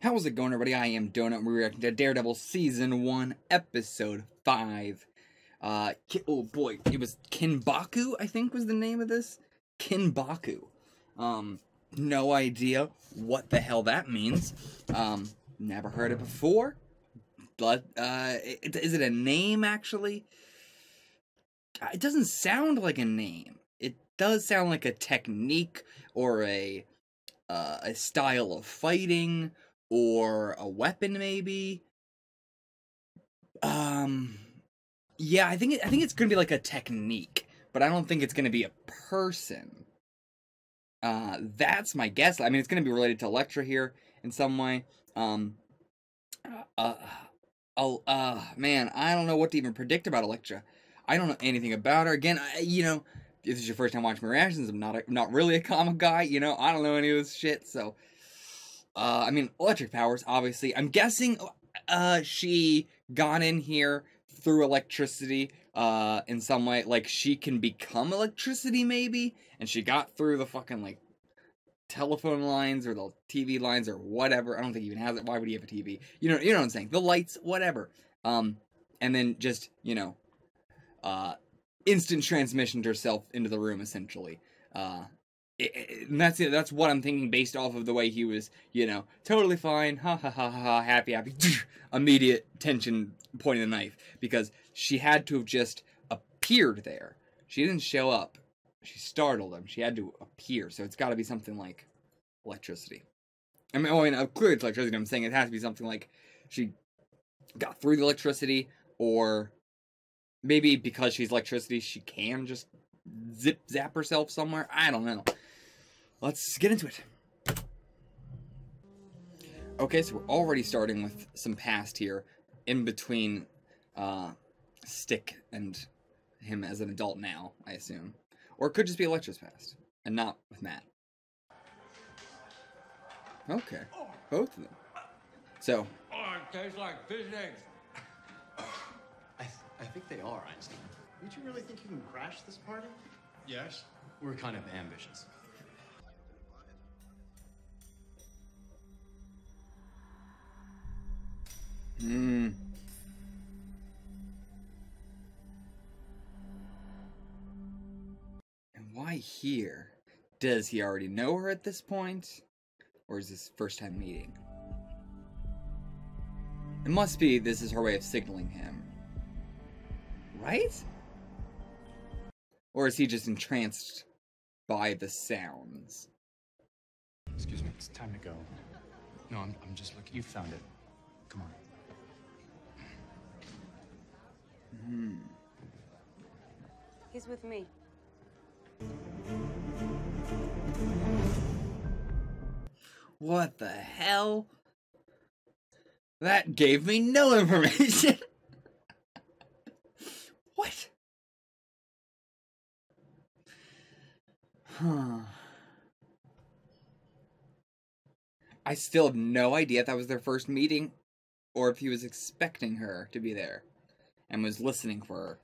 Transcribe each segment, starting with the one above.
How's it going, everybody? I am Donut. We're reacting to Daredevil Season 1, Episode 5. Oh boy, it was Kinbaku, I think was the name of this? Kinbaku. No idea what the hell that means. Never heard it before. But, is it a name, actually? It doesn't sound like a name. It does sound like a technique or a style of fighting, or a weapon, maybe. Yeah, I think it's gonna be like a technique, but I don't think it's gonna be a person. That's my guess. I mean, it's gonna be related to Elektra here in some way. Man, I don't know what to even predict about Elektra. I don't know anything about her. Again, if this is your first time watching my reactions, I'm not really a comic guy. I don't know any of this shit, so. I mean, electric powers, obviously. I'm guessing, she got in here through electricity, in some way. Like, she can become electricity, maybe? And she got through the fucking, like, telephone lines, or the TV lines, or whatever. I don't think he even has it. Why would he have a TV? You know what I'm saying? The lights, whatever. And then just, instant transmission herself into the room, essentially. And that's what I'm thinking based off of the way he was, totally fine, ha ha ha ha, happy, immediate tension, pointing the knife, because she had to have just appeared there. She didn't show up. She startled him. She had to appear, so it's got to be something like electricity. I mean, clearly it's electricity. I'm saying it has to be something like she got through the electricity, or maybe because she's electricity, she can just zap herself somewhere. I don't know. Let's get into it. Okay, so we're already starting with some past here, in between Stick and him as an adult now, I assume. Or it could just be Elektra's past, and not with Matt. Okay, both of them. So. Oh, it tastes like fish eggs. I think they are, Einstein. Don't you really think you can crash this party? Yes. We're kind of ambitious. And why here? Does he already know her at this point? Or is this first time meeting? It must be this is her way of signaling him. Right? Or is he just entranced by the sounds? Excuse me, it's time to go. No, I'm just looking. You found it. Come on. He's with me. What the hell? That gave me no information. What? I still have no idea if that was their first meeting, or if he was expecting her to be there and was listening for her.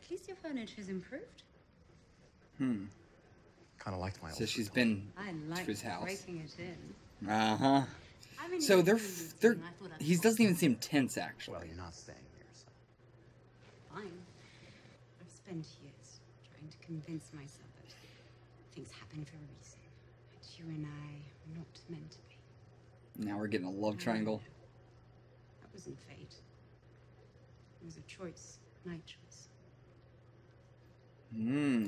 At least your furniture's improved. Kind of liked my old. So she's been I to his house. breaking it in. Uh-huh. I mean, So he doesn't even seem tense, actually. Well, you're not staying here, so. Fine. I've spent years trying to convince myself that things happen for a reason. That you and I are not meant to be. Now we're getting a love triangle. That wasn't fate. It was a choice. My choice.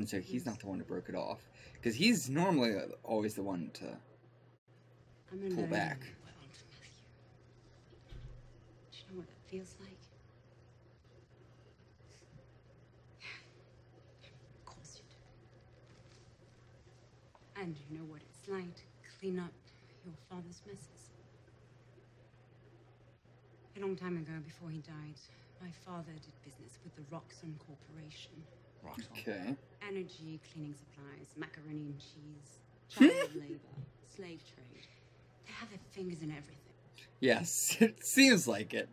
So he's not the one who broke it off. Because he's normally always the one to pull back. World, Matthew. Do you know what that feels like? Of course you do. And you know what it's like to clean up your father's messes. A long time ago, before he died, my father did business with the Roxxon Corporation. Okay. Energy, cleaning supplies, macaroni and cheese, child labor, slave trade. They have their fingers in everything. Yes, it seems like it.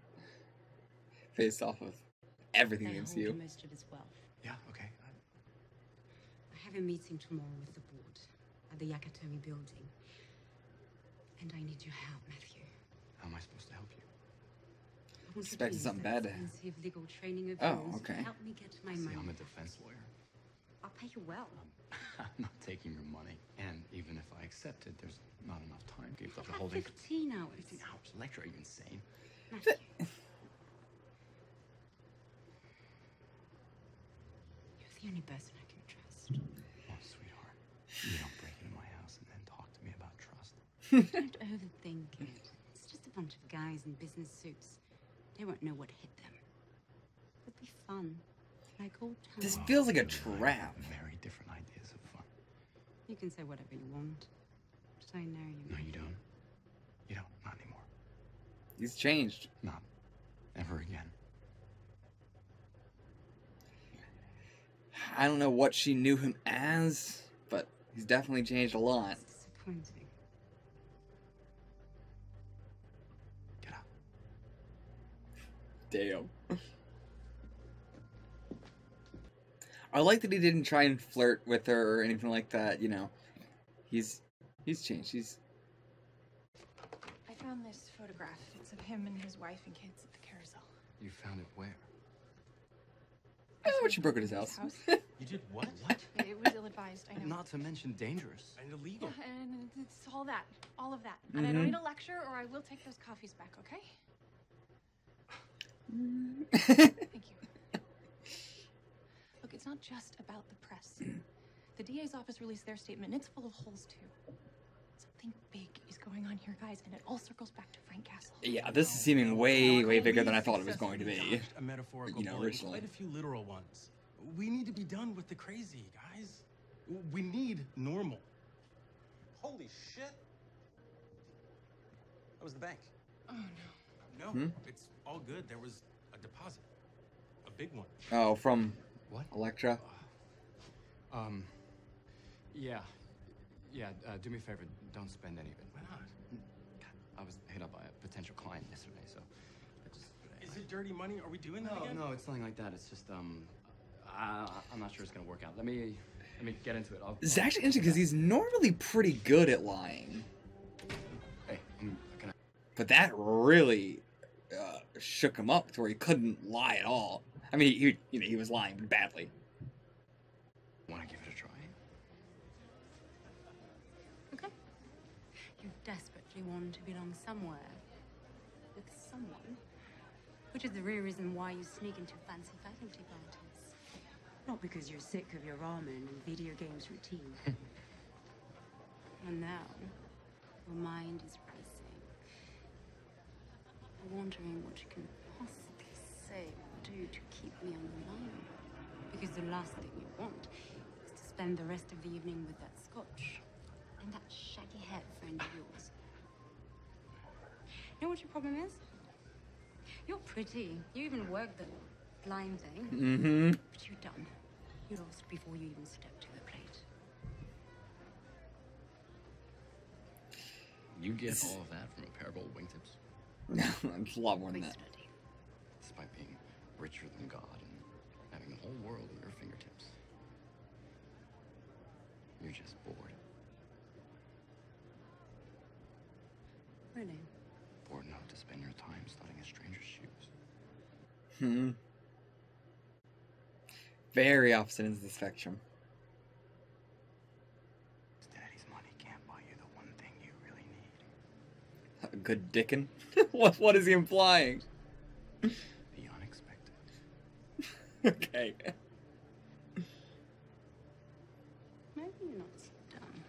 Based off of everything They against hold you. most of his wealth. Yeah, okay. I have a meeting tomorrow with the board at the Yakatomi building. And I need your help, Matthew. Expecting something bad to- expensive legal training of Oh, yours okay. to help me get my See, money. I'm a defense lawyer. I'll pay you well. I'm not taking your money. And even if I accept it, there's not enough time. Give the About holding. 15 hours. 15 hours. Lecture, are you insane? Matthew. You're the only person I can trust. Oh, sweetheart. You don't break into my house and then talk to me about trust. Don't overthink it. It's just a bunch of guys in business suits. They won't know what hit them. It'll be fun. Like old times. This feels like a You and I trap. have very different ideas of fun. You can say whatever you want. But I know you. No, you don't. You don't. Not anymore. He's changed. Not ever again. I don't know what she knew him as, but he's definitely changed a lot. It's disappointing. Get out. Damn. I like that he didn't try and flirt with her or anything like that, you know. He's changed. I found this photograph. It's of him and his wife and kids at the carousel. You found it where? Oh, she broke at his house. You did what? What? It was ill-advised, I know. Not to mention dangerous. And illegal. Yeah, and it's all that. All of that. And I don't need a lecture or I will take those coffees back, okay? Thank you. Look, it's not just about the press. The DA's office released their statement, and it's full of holes, too. Something big is going on here, guys, and it all circles back to Frank Castle. Yeah, this is seeming way bigger than I thought it was going to be. Dodged a metaphorical You know, bullet, originally. quite a few literal ones. We need to be done with the crazy, guys. We need normal. Holy shit. That was the bank. Oh, no. No, it's all good. There was a deposit. A big one. Oh, from What? Elektra. Yeah. Yeah, do me a favor. Don't spend any of it. Why not? God, I was hit up by a potential client yesterday, so I just... Is it dirty money? Are we doing that again? No, it's nothing like that. It's just, I'm not sure it's gonna work out. Let me get into it. It's actually interesting because he's normally pretty good at lying. Hey, can I... But that really shook him up to where he couldn't lie at all. I mean, he was lying badly. Want to give it a try? Okay. You desperately want to belong somewhere. With someone. Which is the real reason why you sneak into fancy faculty parties. Not because you're sick of your ramen and video games routine. And now, your mind is racing. Wondering what you can possibly say or do to keep me on the line. Because the last thing you want is to spend the rest of the evening with that scotch and that shaggy-haired friend of yours. You know what your problem is? You're pretty. You even work the line thing. Mm-hmm. But you're done. You lost before you even stepped to the plate. You get all of that from a pair of old wingtips? No, it's a lot more than Please that. study. Despite being richer than God and having the whole world at your fingertips. You're just bored. Really? Bored enough to spend your time studying a stranger's shoes. Hmm. Very opposite ends of the spectrum. Daddy's money can't buy you the one thing you really need. A good dickin'? What is he implying? The unexpected. Okay. Maybe you're not so dumb.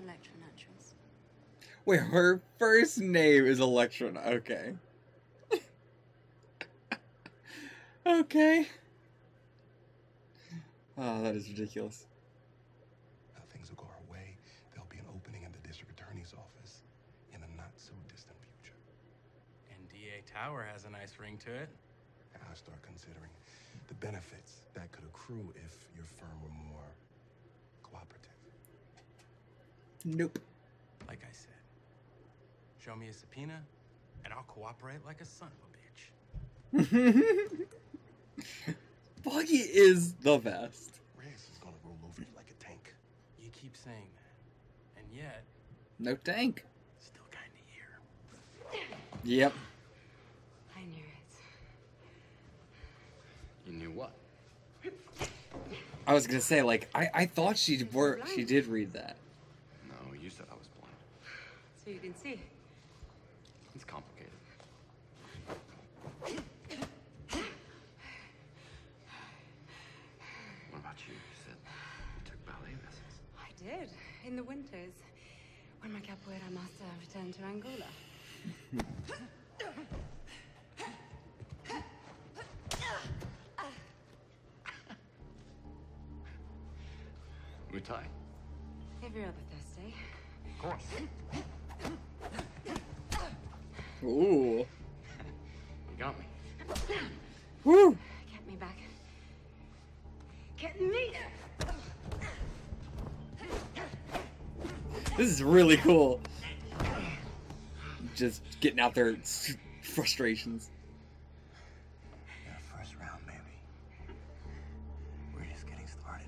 Electra Naturals. Wait, her first name is Electra. Okay. Okay. Oh, that is ridiculous. Things will go our way. There'll be an opening in the district attorney's office in a not-so-distant future. And DA Tower has a nice ring to it. And I'll start considering the benefits that could accrue if your firm were more cooperative. Nope. Like I said, show me a subpoena, and I'll cooperate like a son of a bitch. Buggy is the best. Reyes is gonna roll over you like a tank. You keep saying that, and yet, No tank. still kinda here. Yep. You knew what? I was gonna say, like, I thought she did read that. No, you said I was blind. So you can see. It's complicated. What about you? You said you took ballet lessons. I did, in the winters, when my capoeira master returned to Angola. Muay Thai. Every other Thursday. Of course. Ooh. You got me. Woo! Get me back. Get me! This is really cool. Just getting out their frustrations. Yeah, first round, baby. We're just getting started.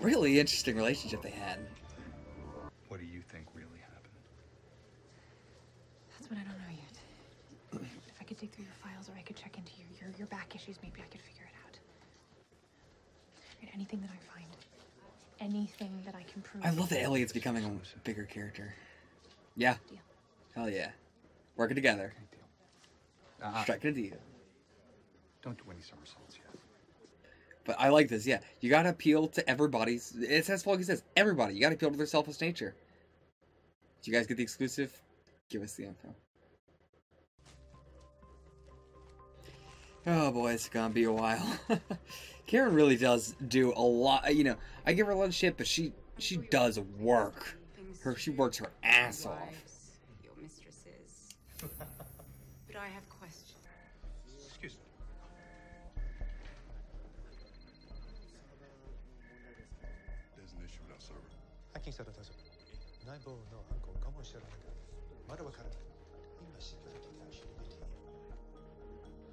Really interesting relationship they had. What do you think really happened? That's what I don't know yet. If I could dig through your files or I could check into your back issues, maybe I could figure it out. And anything that I find, anything that I can prove. I love that Elliot's becoming a bigger character. Yeah. Deal. Hell yeah. Working together. Big deal. Striking a deal. Don't do any somersaults yet. But I like this, yeah. You gotta appeal to everybody's. It's as Falky says, everybody. You gotta appeal to their selfless nature. Did you guys get the exclusive? Give us the info. Oh boy, it's gonna be a while. Karen really does do a lot. You know, I give her a lot of shit, but she does work. She works her ass off. Your mistresses. But I have questions. Excuse me. There's an issue with our server. ハッキングされたぞ。内部の犯行かもしれないが、まだわからない。今シキュリティが知るべき。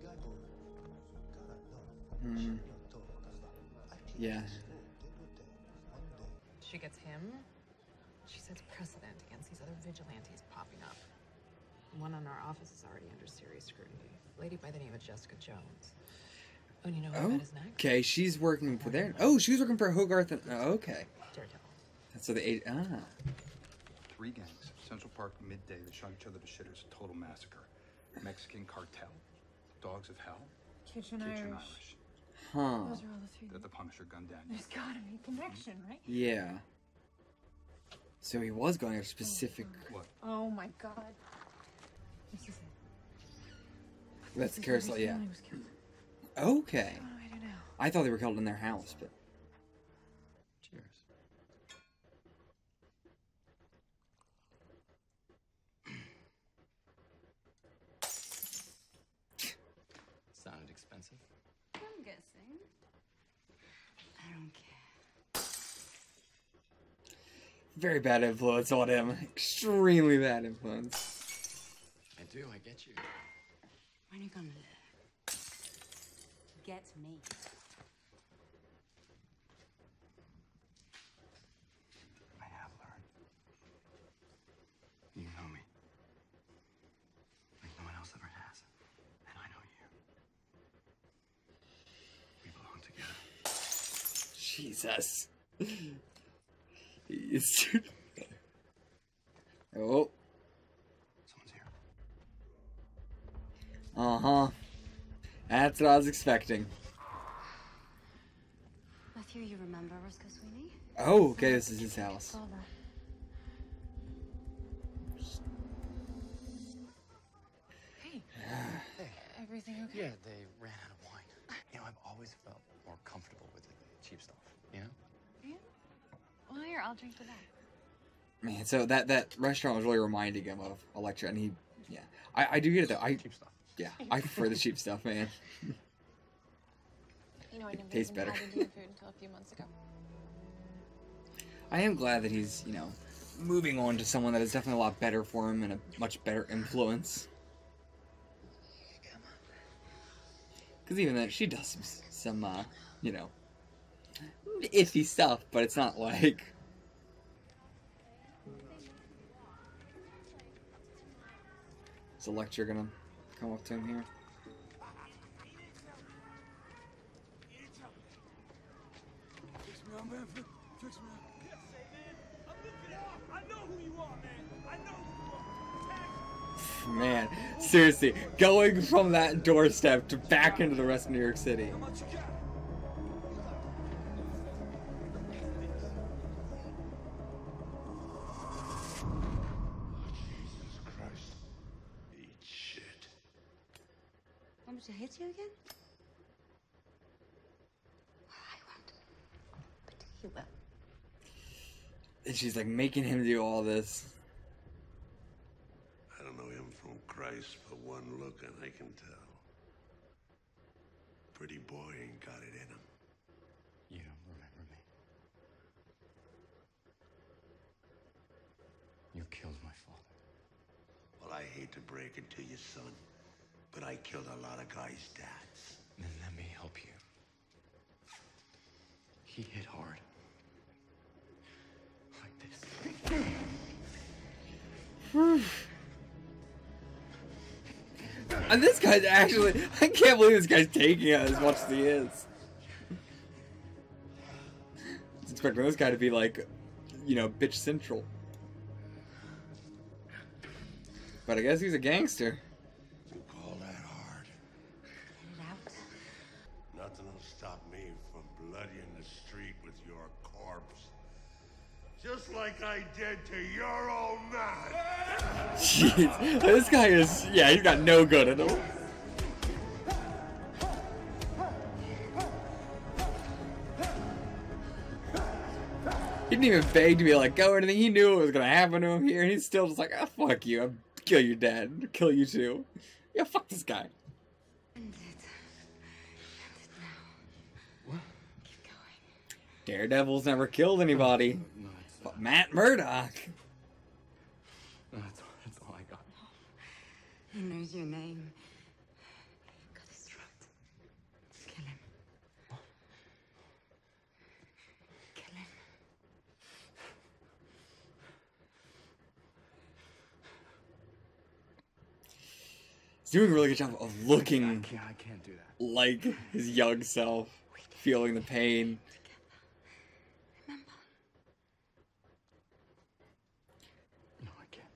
外部からの信用とかが Yeah. She gets him. She sets precedent against these other vigilantes popping up. One in our office is already under serious scrutiny. A lady by the name of Jessica Jones. Oh, and you know what is next? Okay, she's working for their. Oh, she's working for Hogarth. And, okay. Daredevil. So the eight. Ah. 3 gangs. Central Park midday. They shot each other to shitters. A total massacre. Mexican cartel. Dogs of hell. Kitchen Irish. Huh. Those are all the 3. That the Punisher gunned down. There's gotta be a connection, right? Yeah. So he was going after specific. What? Oh my god. This is it. That's the carousel. Yeah. Family was killed. Okay. What do I do now? I thought they were killed in their house, but. Cheers. Sounded expensive. I'm guessing. I don't care. Very bad influence on him. Extremely bad influence. I do, I get you. When are you gonna learn? Get me. I have learned. You know me. Like no one else ever has. And I know you. We belong together. Jesus. He's. Oh. Someone's here. Uh-huh. That's what I was expecting. Matthew, you remember Roscoe Sweeney? Oh, okay, this is his house. Hey. Everything okay? Yeah, they ran out of wine. You know, I've always felt more comfortable with the cheap stuff, you know? Yeah? Well, here, I'll drink to that. Man, so that restaurant was really reminding him of Electra, and he, yeah. I do get it, though. Cheap stuff. Yeah, I prefer the cheap stuff, man. You know, I never tastes even better. had Indian food until a few months ago. I am glad that he's, you know, moving on to someone that is definitely a lot better for him and a much better influence. Because even then, she does some you know, iffy stuff, but it's not like... Is Electra gonna come up to him here? Fix me up, man. Fix me up. Yes, man. I'm looking out. I know who you are, man. I know who you are. Man, seriously, going from that doorstep to back into the rest of New York City. How much you got? Jesus Christ. Eat shit. Want me to hit you again? I won't. But you will. And she's like making him do all this. I don't know him from Christ, but one look and I can tell. Pretty boy ain't got it in him. You don't remember me. You killed my father. Well, I hate to break it to you, son, but I killed a lot of guys' dads. Then let me help you. He hit hard. Like this. And this guy's actually, I can't believe this guy's taking it as much as he is. I was expecting this guy to be like, you know, bitch central. But I guess he's a gangster. You call that hard? Get it out. Nothing will stop me from bloodying the street with your corpse. Just like I did to your old man. Jeez, this guy is, yeah, he's got no good in him. He didn't even beg to be like, go or anything. He knew what was gonna happen to him here, and he's still just like, ah, fuck you. I'll kill your dad. I'll kill you too. Yeah, fuck this guy. End it. End it now. What? Keep going. Daredevil's never killed anybody. No, it's But Matt Murdock. no, that's all I got. He knows your name. Cut his throat. Kill him. Kill him. He's doing a really good job of looking I can't do that. like his young self, feeling the pain. Remember? No, I can't.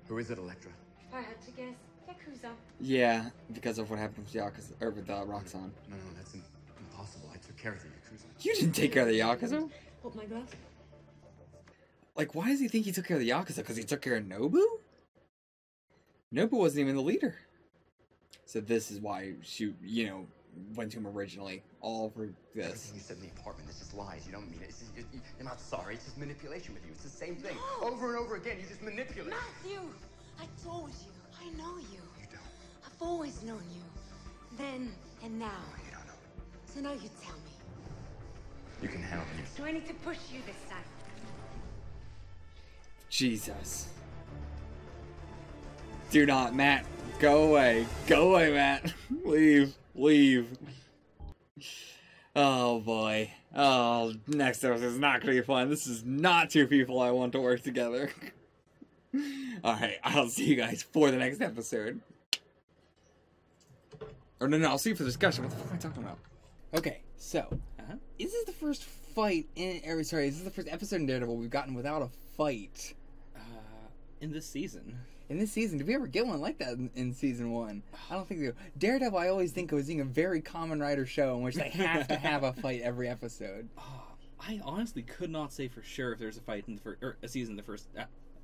Who is it, Electra? If I had to guess, Yakuza. Yeah, because of what happened with Yakuza, or with Roxanne. No, that's impossible. I took care of the Yakuza. You didn't take care of the Yakuza? Hold my glove. Like, why does he think he took care of the Yakuza? Because he took care of Nobu? Nobu wasn't even the leader. So this is why she, you know, went to him originally. All for this. Everything you said in the apartment, this is lies. You don't mean it. It's just, you're not sorry. It's just manipulation with you. It's the same thing. Over and over again, you just manipulate. Matthew! I told you. I know you. You don't. I've always known you. Then and now. You don't know. So now you tell me. You can handle me. Do I need to push you this time? Jesus. Do not, Matt. Go away. Go away, Matt. Leave. Leave. Oh boy. Oh, next episode is not gonna be fun. This is not two people I want to work together. Alright, I'll see you guys for the next episode. Or no, I'll see you for the discussion. What the fuck am I talking about? Okay, so, is this the first fight in, or sorry, is this the first episode in Daredevil we've gotten without a fight? In this season. In this season, did we ever get one like that in season 1? I don't think we do. Daredevil, I always think of as being a very common writer show in which they have to have a fight every episode. I honestly could not say for sure if there's a fight in the first, or a season, the first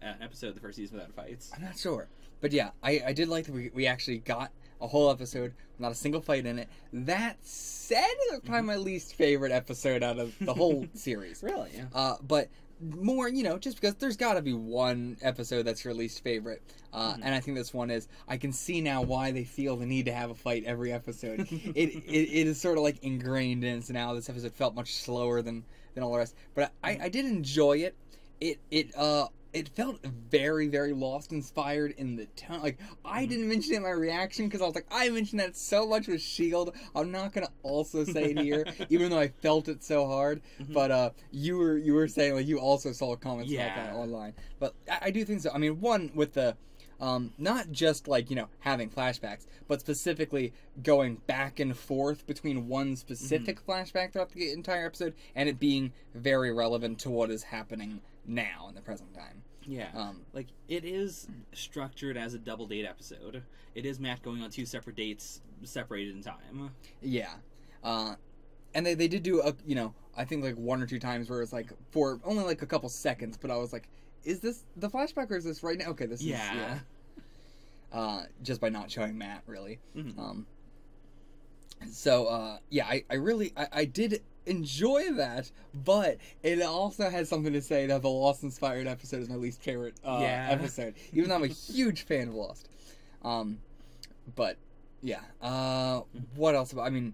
episode, the first season without fights. I'm not sure. But yeah, I did like that we actually got a whole episode, not a single fight in it. That said, it was probably my least favorite episode out of the whole series. Really? Yeah. But more, you know, just because there's got to be one episode that's your least favorite. And I think this one is. I can see now why they feel the need to have a fight every episode. it is sort of like ingrained in us now. This episode felt much slower than all the rest. But I did enjoy it. It felt very, very Lost inspired in the tone. Like, I didn't mention it in my reaction because I was like, I mentioned that so much with S.H.I.E.L.D. I'm not going to also say it here, even though I felt it so hard. But you were saying, like, you also saw comments about that online. But I do think so. I mean, one, with the Not just, like, having flashbacks, but specifically going back and forth between one specific flashback throughout the entire episode, and it being very relevant to what is happening now in the present time. Yeah. Like, it is structured as a double date episode. It is Matt going on 2 separate dates, separated in time. Yeah. And they did do, I think, like, 1 or 2 times where it's, like, for only, like, a couple seconds, but I was like, is this the flashback or is this right now? Okay, this is... Yeah. Just by not showing Matt, really. I did enjoy that, but it also has something to say that the Lost Inspired episode is my least favorite episode, even though I'm a huge fan of Lost. But yeah, what else about? I mean,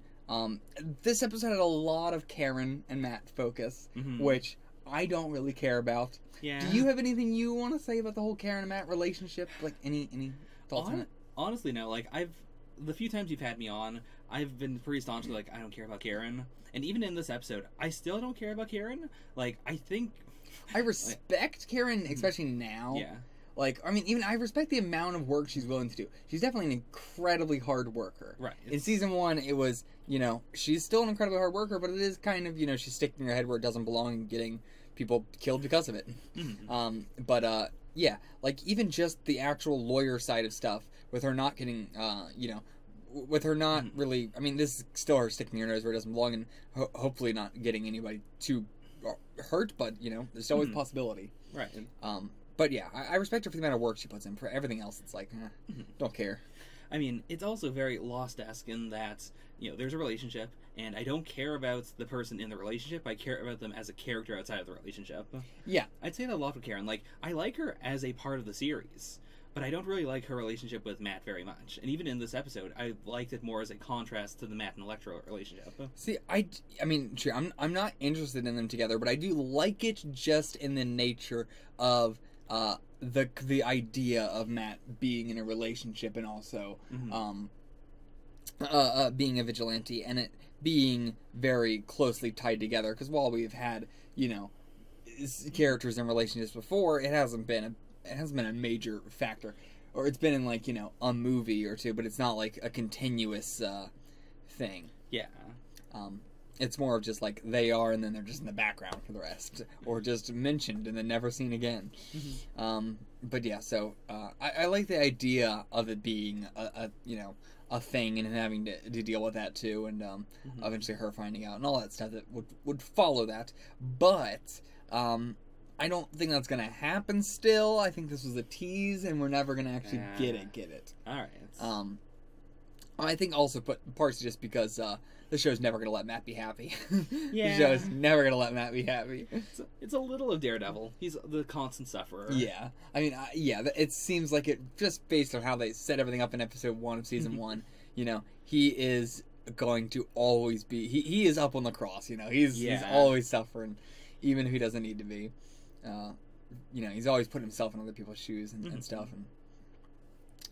this episode had a lot of Karen and Matt focus, which I don't really care about. Yeah. Do you have anything you want to say about the whole Karen and Matt relationship? Like any thoughts on it? Honestly, no. Like, the few times you've had me on, I've been pretty staunchly like, I don't care about Karen. And even in this episode, I still don't care about Karen. Like, I think... I respect Karen, especially now. Yeah. Like, I mean, even I respect the amount of work she's willing to do. She's definitely an incredibly hard worker. Right. In season 1, it was, she's still an incredibly hard worker, but it is kind of, she's sticking her head where it doesn't belong and getting people killed because of it. Yeah, like, even just the actual lawyer side of stuff, with her not getting, with her not really, I mean, this is still her sticking her nose where it doesn't belong, and hopefully not getting anybody too hurt, but, there's always a possibility. Right. But yeah, I respect her for the amount of work she puts in. For everything else, it's like, don't care. I mean, it's also very Lost-esque in that, there's a relationship, and I don't care about the person in the relationship, I care about them as a character outside of the relationship. Yeah. I'd say that a lot with Karen. Like, I like her as a part of the series, but I don't really like her relationship with Matt very much. And even in this episode, I liked it more as a contrast to the Matt and Electra relationship. See, I mean, sure, I'm not interested in them together, but I do like it just in the nature of the idea of Matt being in a relationship and also being a vigilante, and it being very closely tied together. Because while we've had characters in relationships before, it hasn't been a major factor, or it's been in like a movie or two, but it's not like a continuous thing. Yeah. It's more of just like they are, and then they're just in the background for the rest, or just mentioned and then never seen again. But yeah, so I like the idea of it being a thing, and having to deal with that too, and eventually her finding out and all that stuff that would follow that. But I don't think that's gonna happen. Still, I think this was a tease, and we're never gonna actually get it. All right. I think also, partially just because the show's never going to let Matt be happy. The show's never going to let Matt be happy. It's a little of Daredevil. He's the constant sufferer. Yeah. I mean, it seems like it, just based on how they set everything up in episode 1 of season 1, he is going to always be... He is up on the cross, He's always suffering, even if he doesn't need to be. He's always putting himself in other people's shoes and stuff, and...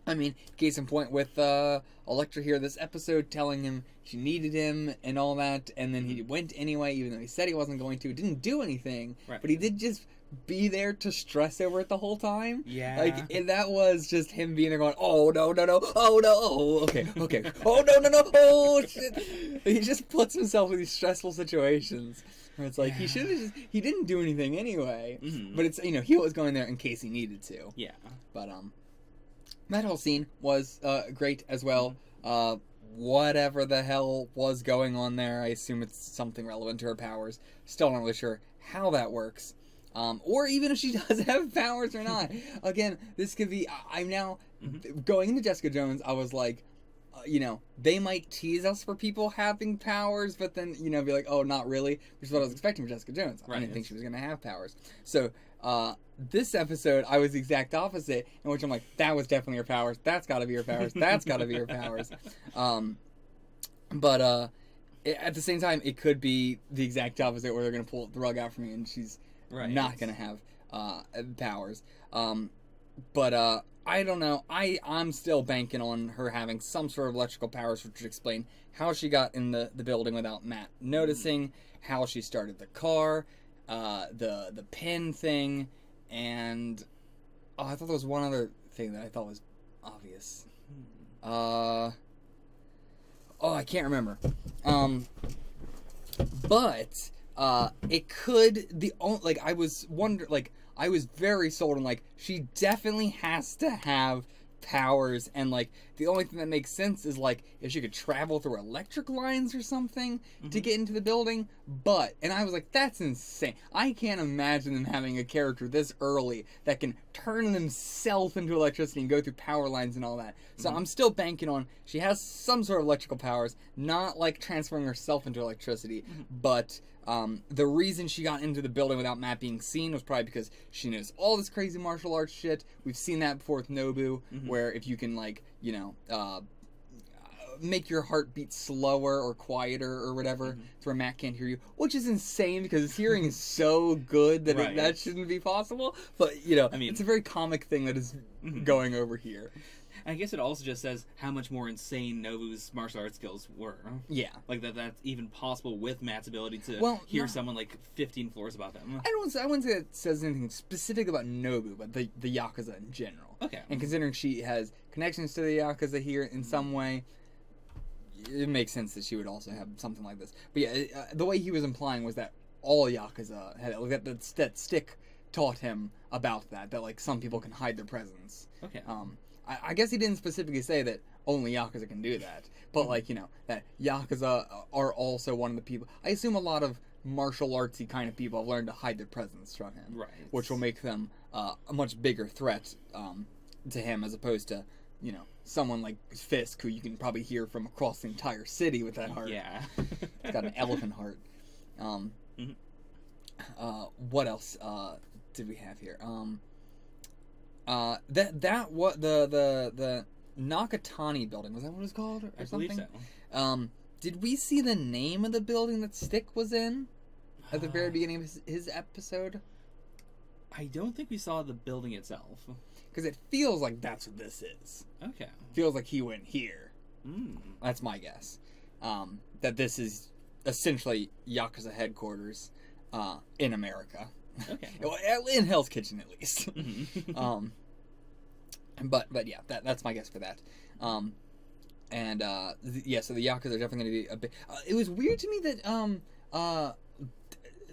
I mean, case in point with Electra here, this episode telling him she needed him and all that, and then he went anyway, even though he said he wasn't going to. Didn't do anything, but he did just be there to stress over it the whole time. Yeah. Like, and that was just him being there going, oh, no, oh, no, oh, okay, oh, no, oh, shit. He just puts himself in these stressful situations where it's like, he should have he didn't do anything anyway, but it's, he was going there in case he needed to. Yeah. But, that whole scene was great as well. Whatever the hell was going on there, I assume it's something relevant to her powers. Still not really sure how that works. Or even if she does have powers or not. Again, this could be... I'm now... Going into Jessica Jones, I was like, they might tease us for people having powers, but then, be like, oh, not really. Which is what I was expecting for Jessica Jones. I didn't think she was going to have powers. So, this episode, I was the exact opposite, in which I'm like, that was definitely her powers. That's got to be her powers. That's got to be her powers. But at the same time, it could be the exact opposite, where they're going to pull the rug out from me, and she's not going to have powers. But I don't know. I'm still banking on her having some sort of electrical powers, which would explain how she got in the building without Matt noticing, how she started the car, the pin thing, and I thought there was one other thing that I thought was obvious. Oh, I can't remember. But it could I was I was very sold on she definitely has to have powers, and the only thing that makes sense is if she could travel through electric lines or something to get into the building. And I was like, that's insane. I can't imagine them having a character this early that can turn themselves into electricity and go through power lines and all that. So I'm still banking on she has some sort of electrical powers, not transferring herself into electricity, but the reason she got into the building without Matt being seen was probably because she knows all this crazy martial arts shit. We've seen that before with Nobu, where if you can make your heart beat slower or quieter or whatever, to where Matt can't hear you, which is insane because his hearing is so good that that shouldn't be possible. But it's a very comic thing that is going over here. I guess it also just says how much more insane Nobu's martial arts skills were. Yeah. That's even possible with Matt's ability to hear someone 15 floors above him. I wouldn't say it says anything specific about Nobu, but the Yakuza in general. Okay. And considering she has connections to the Yakuza here in some way, it makes sense that she would also have something like this. But yeah, the way he was implying was that all Yakuza had that stick taught him about that some people can hide their presence. Okay. I guess he didn't specifically say that only Yakuza can do that, but that Yakuza are also one of the people. I assume a lot of martial artsy kind of people have learned to hide their presence from him, right? Which will make them a much bigger threat to him as opposed to someone like Fisk, who you can probably hear from across the entire city with that heart. Yeah, he's got an elephant heart. What else did we have here? What the Nakatani building, was that what it was called, or something? I believe so. Did we see the name of the building that Stick was in at the very beginning of his episode? I don't think we saw the building itself, because it feels like that's what this is. Okay, feels like he went here. That's my guess. That this is essentially Yakuza headquarters in America. Okay. In Hell's Kitchen, at least. But yeah, that's my guess for that. So the Yakuza are definitely going to be a bit. It was weird to me that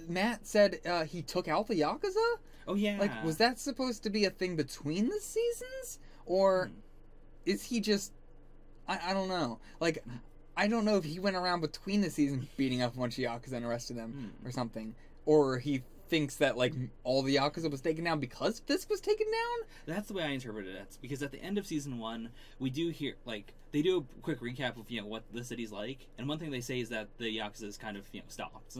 Matt said he took out the Yakuza. Oh yeah. Was that supposed to be a thing between the seasons, or is he just? I don't know. I don't know if he went around between the seasons beating up a bunch of Yakuza and arrested them or something, or he thinks that all the Yakuza was taken down because Fisk was taken down. That's the way I interpreted it, because at the end of season 1 we do hear they do a quick recap of what the city's like, and one thing they say is that the Yakuza's kind of stopped.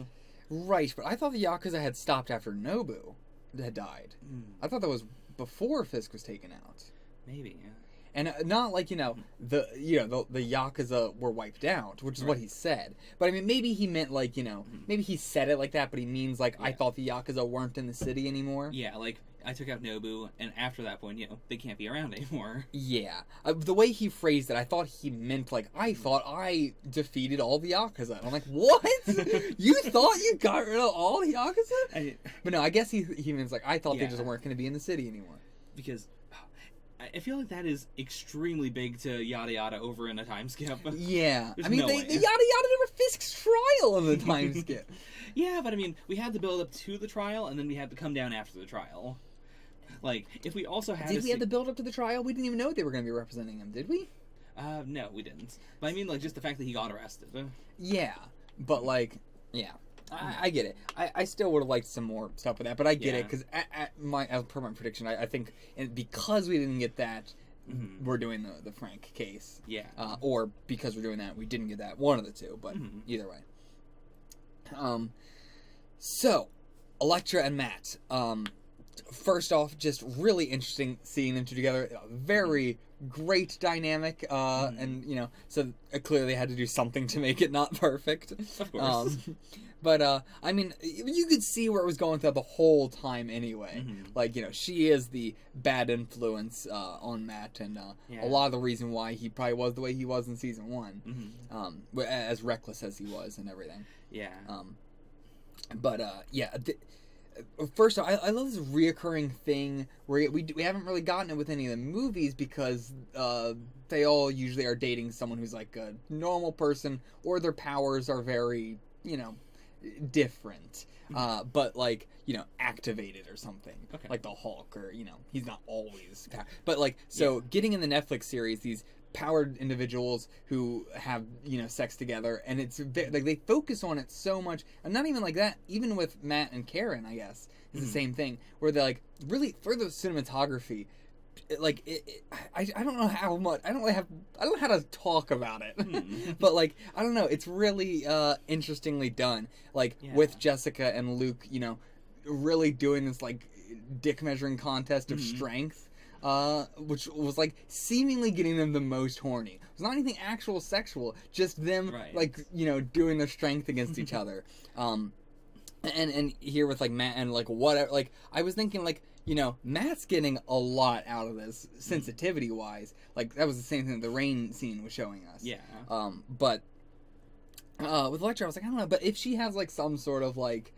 Right, but I thought the Yakuza had stopped after Nobu had died. I thought that was before Fisk was taken out. Maybe, yeah. And not the Yakuza were wiped out, which is what he said. But I mean, maybe he meant maybe he said it like that, but he means I thought the Yakuza weren't in the city anymore. Yeah, I took out Nobu, and after that point, they can't be around anymore. Yeah, the way he phrased it, I thought he meant I thought I defeated all the Yakuza. And I'm like, what? You thought you got rid of all the Yakuza? But no, I guess he means I thought they just weren't going to be in the city anymore. Because I feel like that is extremely big to yada yada over in a time skip. Yeah. There's I mean, no they yada yada over Fisk's trial in the time skip. Yeah, but I mean, we had the build up to the trial, and then we had to come down after the trial. If we also had Did we have the build up to the trial? We didn't even know they were going to be representing him, did we? No, we didn't. But I mean, just the fact that he got arrested. Yeah, but yeah. I get it. I still would have liked some more stuff with that, but I get it, because as per my prediction, I think because we didn't get that, we're doing the Frank case. Yeah. Or because we're doing that, we didn't get that. One of the two, but either way. So, Elektra and Matt. First off, just really interesting seeing them two together. Very great dynamic, and so clearly they had to do something to make it not perfect. Of course. But I mean, you could see where it was going through the whole time anyway. She is the bad influence on Matt, and a lot of the reason why he probably was the way he was in season 1, as reckless as he was and everything. Yeah. But First of all, I love this reoccurring thing where we haven't really gotten it with any of the movies because they all usually are dating someone who's like a normal person or their powers are very, different. But like, activated or something. Okay. Like the Hulk or, he's not always but like, so getting in the Netflix series, these powered individuals who have sex together, and it's like they focus on it so much, and not even like that, even with Matt and Karen, I guess is the same thing, where they're like really for the cinematography, like I don't know how much I don't know how to talk about it but like I don't know, it's really interestingly done, like with Jessica and Luke really doing this like dick measuring contest of strength, which was like seemingly getting them the most horny. It was not anything actual sexual, just them like doing their strength against each other. And here with like Matt and like whatever, like I was thinking like Matt's getting a lot out of this sensitivity wise. Like that was the same thing the rain scene was showing us. Yeah. But with Electra, I was like, I don't know, but if she has like some sort of like,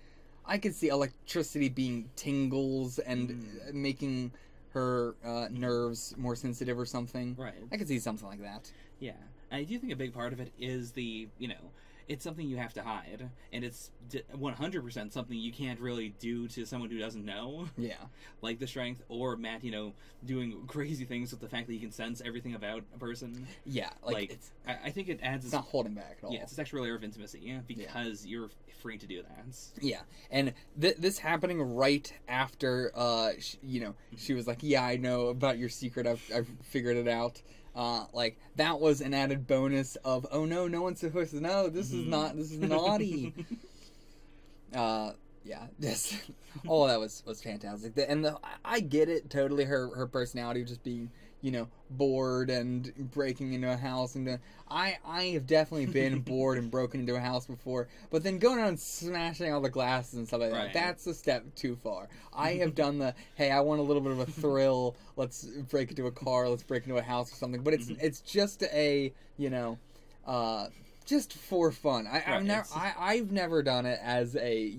I could see electricity being tingles and making her nerves more sensitive or something. Right. I could see something like that. Yeah. I do think a big part of it is the, it's something you have to hide, and it's 100% something you can't really do to someone who doesn't know. Yeah. Like the strength, or Matt, doing crazy things with the fact that he can sense everything about a person. Yeah. Like it's, I think it adds... It's not holding back at all. Yeah, it's a sexual layer of intimacy, because you're free to do that. Yeah. And this happening right after, she was like, yeah, I know about your secret, I've figured it out. Like that was an added bonus of, oh no, no one's supposed to know. This is naughty. Yeah, this all that was fantastic. I get it totally. Her personality just being bored and breaking into a house, and I have definitely been bored and broken into a house before, but then going around and smashing all the glasses and stuff like that, that's a step too far. I have done the, hey, I want a little bit of a thrill, let's break into a car, let's break into a house or something, but it's just a just for fun. I've never done it as a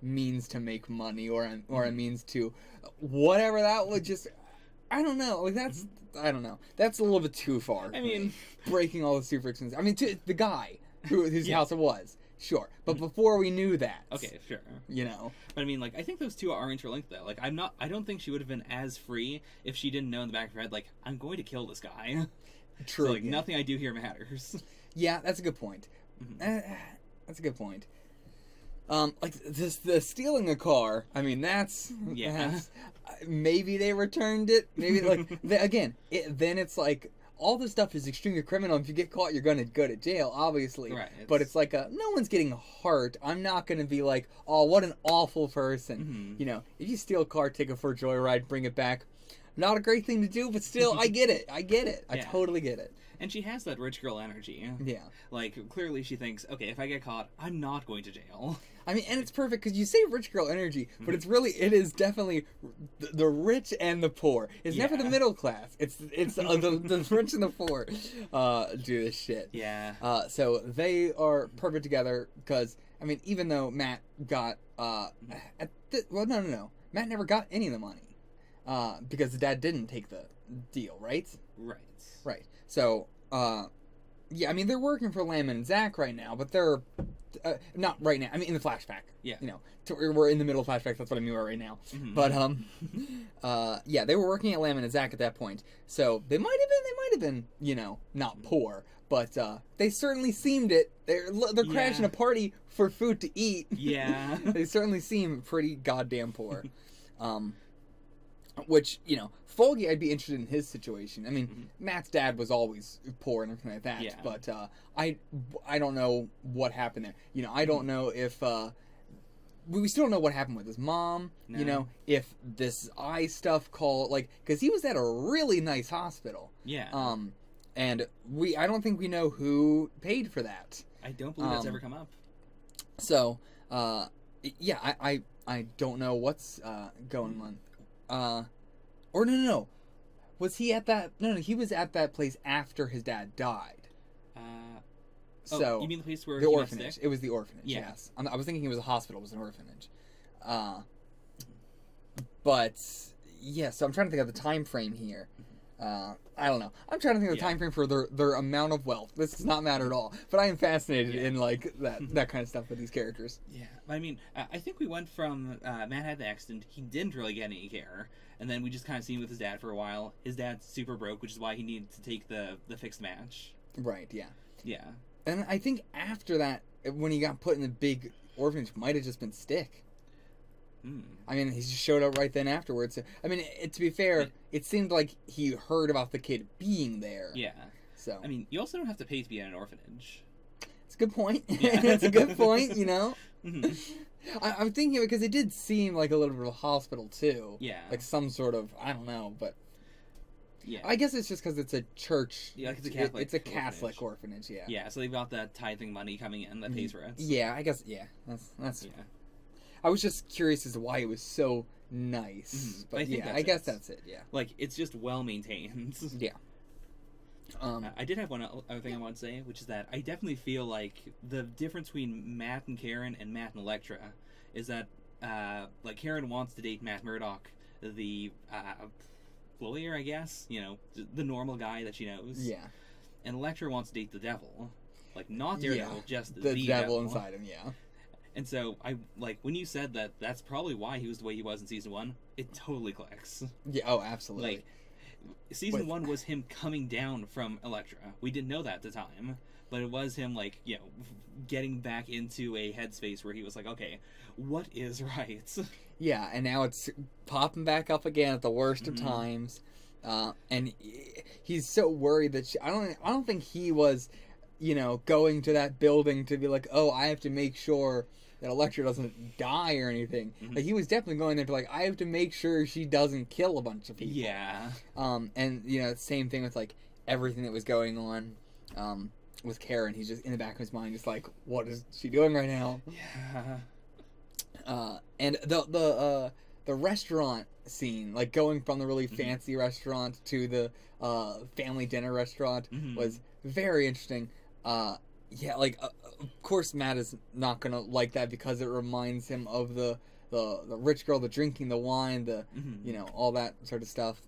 means to make money or a means to whatever. That would just, I don't know. Like I don't know. That's a little bit too far. I mean, breaking all the super expensive. I mean, the guy whose house it was, sure. But before we knew that, okay, sure. But I mean, like, I think those two are interlinked though. Like, I don't think she would have been as free if she didn't know in the back of her head, like, I'm going to kill this guy. True. So, like, nothing I do here matters. Yeah, that's a good point. That's a good point. Like the stealing a car. I mean, that's maybe they returned it. Maybe like again. Then it's like all this stuff is extremely criminal. If you get caught, you're gonna go to jail, obviously. Right. But it's like no one's getting hurt. I'm not gonna be like, oh, what an awful person. If you steal a car, take it for a joyride, bring it back. Not a great thing to do, but still, I get it. I totally get it. And she has that rich girl energy. Yeah. Like, clearly she thinks, okay, if I get caught, I'm not going to jail. I mean, and it's perfect, because you say rich girl energy, but it is definitely the rich and the poor. It's never the middle class. It's the rich and the poor do this shit. Yeah. So they are perfect together, because, I mean, even though Matt got, no. Matt never got any of the money, because the dad didn't take the deal, right? Right. So, yeah, I mean, they're working for Lamb and Zach right now, but they're not right now. I mean, in the flashback. Yeah. We're in the middle of flashback. That's what I mean right now. But yeah, they were working at Lamb and Zach at that point. So they might have been, not poor, but they certainly seemed it. They're crashing a party for food to eat. Yeah. They certainly seem pretty goddamn poor. Which, Foggy, I'd be interested in his situation. I mean, Matt's dad was always poor and everything like that, but I don't know what happened there. I don't know if we still don't know what happened with his mom. No. If this eye stuff because he was at a really nice hospital. Yeah. And I don't think we know who paid for that. I don't believe that's ever come up. So, yeah, I don't know what's going on. Or no. Was he at that? No, he was at that place after his dad died. So you mean the place where the orphanage? It was the orphanage. Yeah. Yes, I was thinking it was a hospital. It was an orphanage. But yeah, so I'm trying to think of the time frame here. I don't know. I'm trying to think of the time frame for their amount of wealth. This does not matter at all. But I am fascinated in like that kind of stuff with these characters. Yeah, I mean, I think we went from Matt had the accident. He didn't really get any care, and then we just kind of seen with his dad for a while. His dad's super broke, which is why he needed to take the fixed match. Right. Yeah. Yeah. And I think after that, when he got put in the big orphanage, might have just been Stick. I mean, he just showed up right then afterwards. I mean, to be fair, it seemed like he heard about the kid being there. Yeah. So I mean, you also don't have to pay to be in an orphanage. It's a good point. Yeah. It's a good point, you know? I'm thinking because it did seem like a little bit of a hospital, too. Yeah. Like some sort of, I don't know, but... Yeah. I guess it's just because it's a church. Yeah, like it's a Catholic It's a Catholic orphanage, yeah. Yeah, so they've got that tithing money coming in that pays for it. Yeah, I guess, yeah. That's yeah. I was just curious as to why it was so nice. But yeah, I guess that's it, yeah. Like, it's just well maintained. Yeah. I did have one other thing I want to say, which is that I definitely feel like the difference between Matt and Karen and Matt and Elektra is that, like, Karen wants to date Matt Murdock, the lawyer, I guess, you know, the normal guy that she knows. Yeah. And Elektra wants to date the devil. Like, not Daredevil, just the devil inside him, yeah. And so, when you said that that's probably why he was the way he was in Season 1, it totally clicks. Yeah, oh, absolutely. Like, Season 1 was him coming down from Elektra. We didn't know that at the time, but it was him, like, you know, getting back into a headspace where he was like, okay, what is right? Yeah, and now it's popping back up again at the worst of times. And he's so worried that I don't think he was, you know, going to that building to be like, oh, I have to make sure that Elektra doesn't die or anything. Like, he was definitely going there to, like, I have to make sure she doesn't kill a bunch of people. Yeah. And, you know, same thing with, like, everything that was going on with Karen. He's just in the back of his mind, just like, what is she doing right now? Yeah. And the restaurant scene, like, going from the really fancy restaurant to the family dinner restaurant was very interesting. Yeah, like, of course Matt is not gonna like that because it reminds him of the rich girl, the drinking the wine, you know, all that sort of stuff.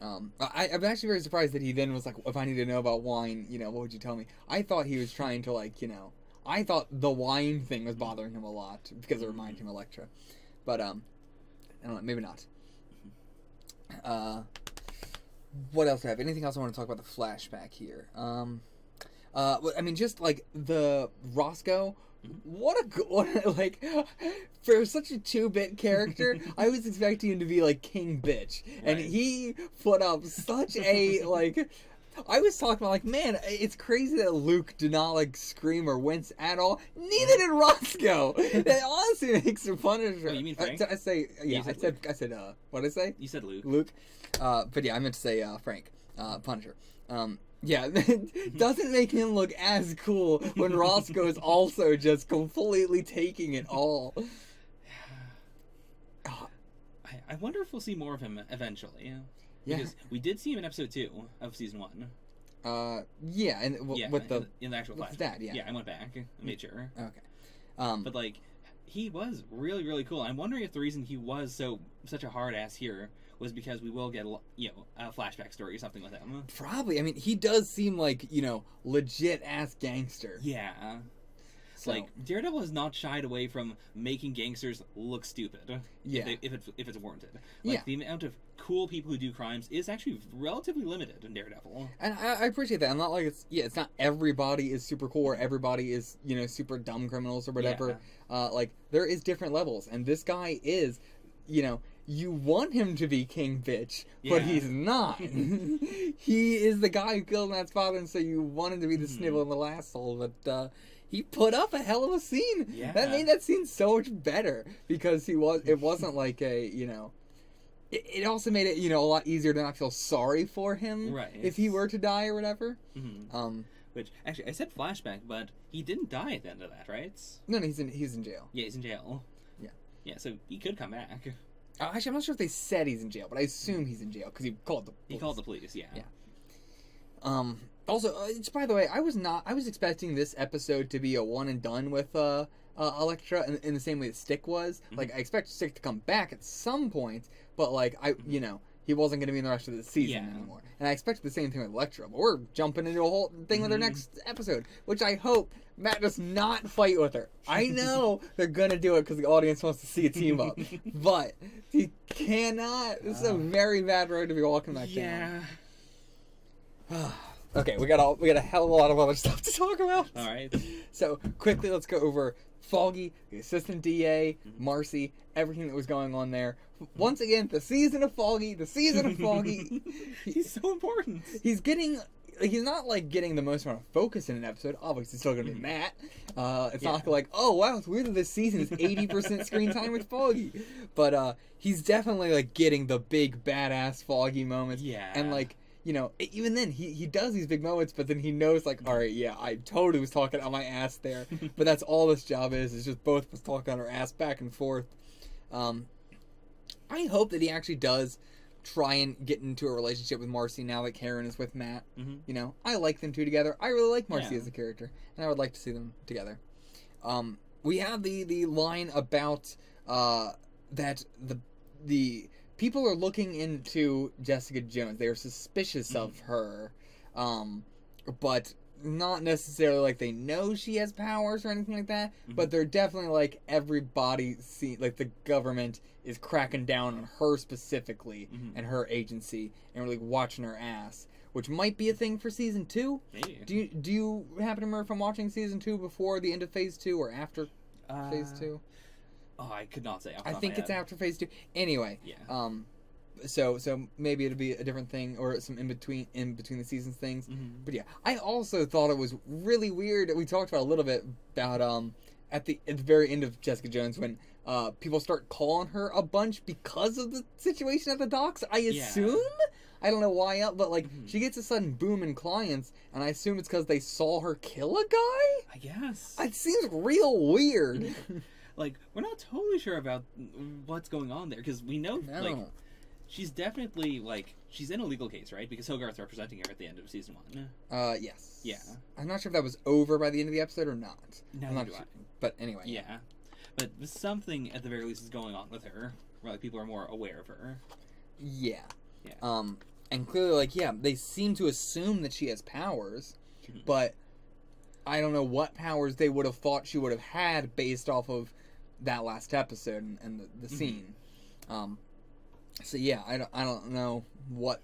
I'm actually very surprised that he then was like, if I need to know about wine, you know, what would you tell me? I thought he was trying to, like, you know, I thought the wine thing was bothering him a lot because it reminded him of Elektra. But, I don't know, maybe not. What else do I have? Anything else I want to talk about the flashback here? I mean, just like the Roscoe, like, for such a 2-bit character, I was expecting him to be like King Bitch, and he put up such a, like, I was talking about, like, man, it's crazy that Luke did not, like, scream or wince at all. Neither did Roscoe. That honestly makes the Punisher. Oh, you mean Frank? I said, what did I say? You said Luke. Luke. But yeah, I meant to say Frank. Punisher. Yeah, it doesn't make him look as cool when Roscoe is also just completely taking it all. I wonder if we'll see more of him eventually. Yeah. Because we did see him in episode 2 of season 1. Yeah, and with the actual flashback. That, yeah. Yeah, I went back and made sure. Okay. But like, he was really, really cool. I'm wondering if the reason he was such a hard ass here was because we will get a flashback story or something with him. Probably. I mean, he does seem like, you know, legit ass gangster. Yeah. So. Like, Daredevil has not shied away from making gangsters look stupid. Yeah. If it's warranted. Like, the amount of cool people who do crimes is actually relatively limited in Daredevil. And I appreciate that. I'm not like, it's not everybody is super cool or everybody is, you know, super dumb criminals or whatever. Yeah. Like, there is different levels. And this guy is, you know, you want him to be King Bitch, but he's not. He is the guy who killed Matt's father, and so you want him to be the snivel and the asshole, but he put up a hell of a scene. Yeah. That made that scene so much better, because it wasn't like a, you know, it also made it, you know, a lot easier to not feel sorry for him if he were to die or whatever. Which, actually, I said flashback, but he didn't die at the end of that, right? No, he's in jail. Yeah, he's in jail. Yeah. Yeah, so he could come back. Actually, I'm not sure if they said he's in jail, but I assume he's in jail because he called the police. He called the police, yeah. Yeah. Also, by the way, I was expecting this episode to be a one and done with Elektra in the same way that Stick was. Like, I expect Stick to come back at some point, but, like, he wasn't going to be in the rest of the season anymore. And I expected the same thing with Elektra, but we're jumping into a whole thing with her next episode, which I hope Matt does not fight with her. I know they're going to do it because the audience wants to see a team up, but he cannot. This is a very bad road to be walking back down. Okay, we got a hell of a lot of other stuff to talk about. All right. So, quickly, let's go over Foggy, the assistant DA, Marcy, everything that was going on there. Once again, the season of Foggy. He's so important. He's not, like, getting the most amount of focus in an episode. Obviously, it's still going to be Matt. It's not like, oh, wow, it's weird that this season is 80% screen time with Foggy. But he's definitely, like, getting the big, badass Foggy moments. Yeah. And, like, even then, he does these big moments, but then he knows, like, all right, yeah, I totally was talking on my ass there. But that's all this job is just both of us talking on our ass back and forth. I hope that he actually does try and get into a relationship with Marcy now that Karen is with Matt. I like them two together. I really like Marcy as a character, and I would like to see them together. We have the line about that the people are looking into Jessica Jones. They are suspicious of her, but not necessarily like they know she has powers or anything like that. But they're definitely like everybody like the government is cracking down on her specifically and her agency and really watching her ass, which might be a thing for season 2. Maybe. Do you happen to remember from watching season 2 before the end of phase 2 or after phase 2? Oh, I could not say. I think it's after phase 2. Anyway, so maybe it'll be a different thing or some in between the seasons things. But yeah, I also thought it was really weird. We talked about a little bit about at the very end of Jessica Jones when people start calling her a bunch because of the situation at the docks. I assume. I don't know why, but like she gets a sudden boom in clients, and I assume it's because they saw her kill a guy. I guess it seems real weird. Like, we're not totally sure about what's going on there, because we know, like, she's definitely, like, she's in a legal case, right? Because Hogarth's representing her at the end of season 1. Yes. Yeah. I'm not sure if that was over by the end of the episode or not. I'm not sure. But anyway. Yeah. But something, at the very least, is going on with her, where, like, people are more aware of her. Yeah. And clearly, like, they seem to assume that she has powers, but I don't know what powers they would have thought she would have had based off of that last episode and the scene. So yeah, I don't know why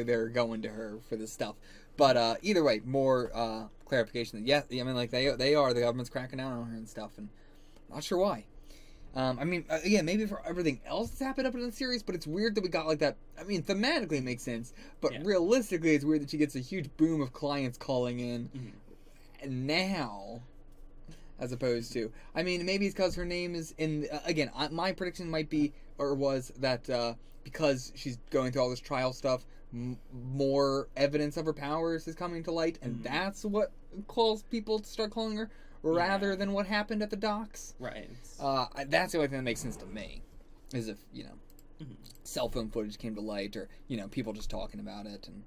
they're going to her for this stuff, but either way, more clarification that I mean, like they are the government's cracking down on her and stuff, and not sure why. I mean, again, maybe for everything else that's happened up in the series, but it's weird that we got like that. I mean, thematically it makes sense, but realistically, it's weird that she gets a huge boom of clients calling in now, as opposed to. I mean, maybe it's because her name is in. Again, my prediction might be or was that because she's going through all this trial stuff, more evidence of her powers is coming to light, and that's what calls people to start calling her. Rather than what happened at the docks. Right. That's the only thing that makes sense to me. Is if, cell phone footage came to light or, people just talking about it. And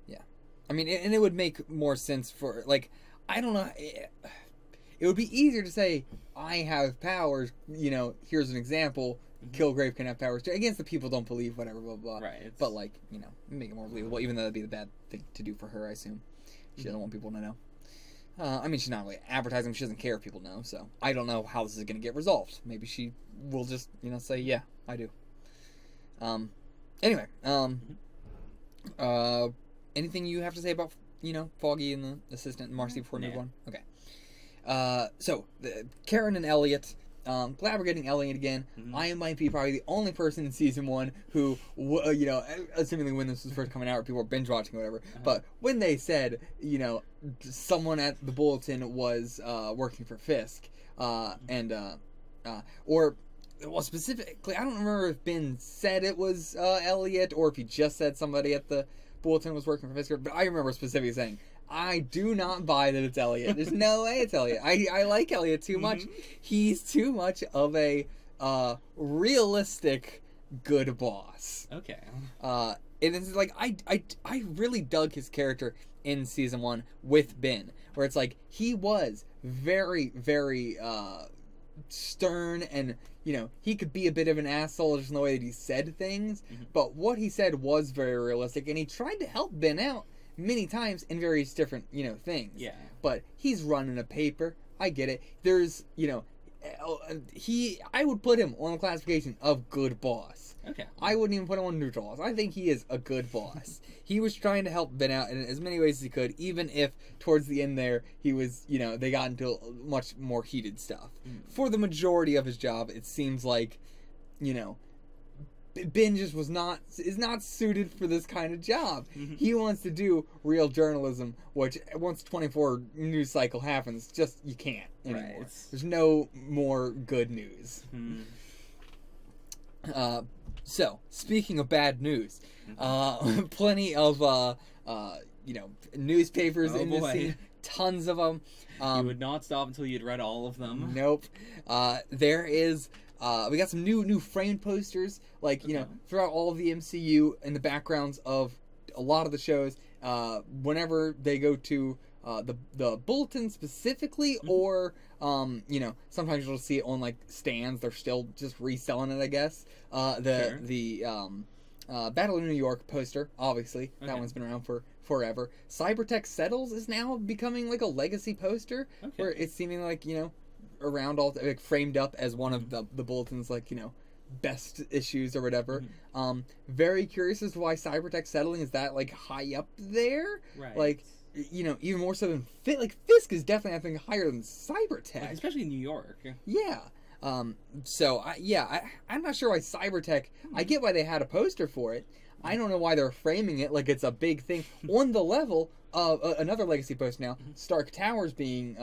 yeah. I mean, and it would make more sense for, like, I don't know. It would be easier to say, I have powers, here's an example. Kilgrave can have powers too. Against the people don't believe, whatever, blah, blah. Right. But, like, make it more believable. Even though that'd be the bad thing to do for her, I assume. She doesn't want people to know. I mean, she's not really advertising. She doesn't care if people know, so I don't know how this is going to get resolved. Maybe she will just, say, yeah, I do. Anyway, anything you have to say about, Foggy and the assistant and Marcy before we move on? Okay. So, Karen and Elliot, glad we're getting Elliot again. I might be probably the only person in season 1 who, assuming when this was first coming out, or people were binge watching or whatever, but when they said, someone at the Bulletin was working for Fisk, well, specifically, I don't remember if Ben said it was Elliot, or if he just said somebody at the Bulletin was working for Fisk, but I remember specifically saying, I do not buy that it's Elliot. There's no way it's Elliot. I like Elliot too much. He's too much of a realistic good boss. Okay. And it's like I really dug his character in season 1 with Ben, where it's like he was very, very stern, and he could be a bit of an asshole just in the way that he said things, but what he said was very realistic, and he tried to help Ben out many times in various different things. Yeah. But he's running a paper. I get it. There's I would put him on the classification of good boss. Okay. I wouldn't even put him on neutral boss. I think he is a good boss. He was trying to help Ben out in as many ways as he could, even if towards the end there he was, they got into much more heated stuff. For the majority of his job, it seems like, Ben just is not suited for this kind of job. He wants to do real journalism, which once 24 news cycle happens, just you can't anymore. Right. There's no more good news. So speaking of bad news, plenty of newspapers in this scene, tons of them. You would not stop until you'd read all of them. Nope. There is. We got some new framed posters, throughout all of the MCU in the backgrounds of a lot of the shows. Whenever they go to the bulletin specifically, or sometimes you'll see it on stands. They're still just reselling it, I guess. The Battle of New York poster, obviously, that one's been around for forever. Cybertech Settles is now becoming a legacy poster, where it's seeming around all framed up as one of the bulletins, best issues or whatever. Very curious as to why Cybertech Settling is that high up there. Right. Even more so than Fisk is definitely, I think, higher than Cybertech, especially in New York. Yeah. I'm not sure why Cybertech. I get why they had a poster for it. I don't know why they're framing it like it's a big thing on the level of another legacy post now. Stark Towers being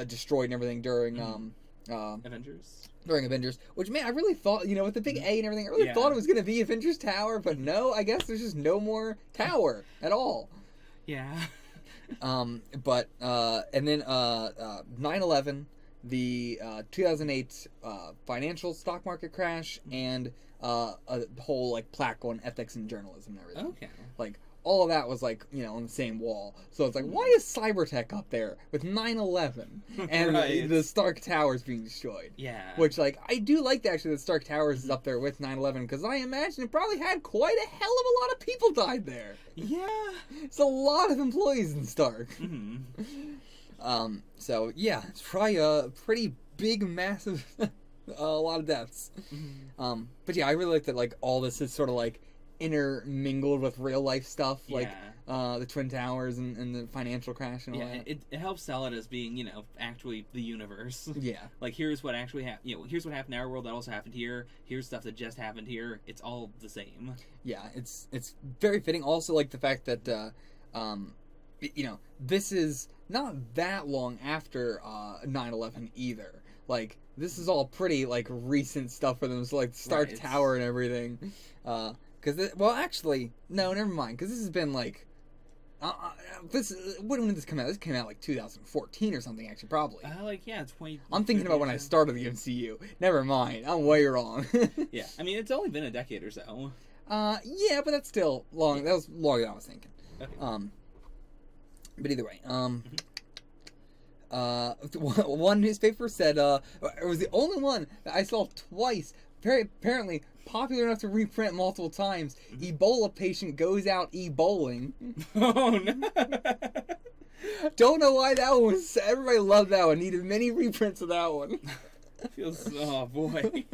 destroyed and everything during Avengers. During Avengers, which, man, I really thought, with the big A and everything, I really thought it was going to be Avengers Tower, but no, I guess there's just no more tower at all. Yeah. And then 9/11, the 2008 financial stock market crash, and a whole plaque on ethics and journalism and everything. Okay. All of that was on the same wall. So it's why is Cybertech up there with 9/11 and the Stark Towers being destroyed? Yeah. Which I do like actually that Stark Towers is up there with 9/11, because I imagine it probably had quite a hell of a lot of people died there. Yeah. It's a lot of employees in Stark. So yeah, it's probably a pretty big, massive, a lot of deaths. But yeah, I really like that all this is sort of intermingled with real life stuff, the Twin Towers and the financial crash and all that. It helps sell it as being, actually the universe. Yeah. Here's what actually happened. Here's what happened in our world that also happened here. Here's stuff that just happened here. It's all the same. Yeah, it's very fitting. Also, the fact that, this is not that long after 9/11 either. This is all pretty recent stuff for them. So Stark Tower and everything. Actually, no, never mind. Because this has been when did this come out? This came out 2014 or something. Actually, probably. 20. I'm thinking about when I started the MCU. Never mind. I'm way wrong. Yeah, I mean it's only been a decade or so. Yeah, but that's still long. That was longer than I was thinking. Okay. But either way, one newspaper said it was the only one that I saw twice. Apparently popular enough to reprint multiple times. Ebola patient goes out Eboling. Oh no! Don't know why that one was. Everybody loved that one. Needed many reprints of that one. Feels. Oh boy.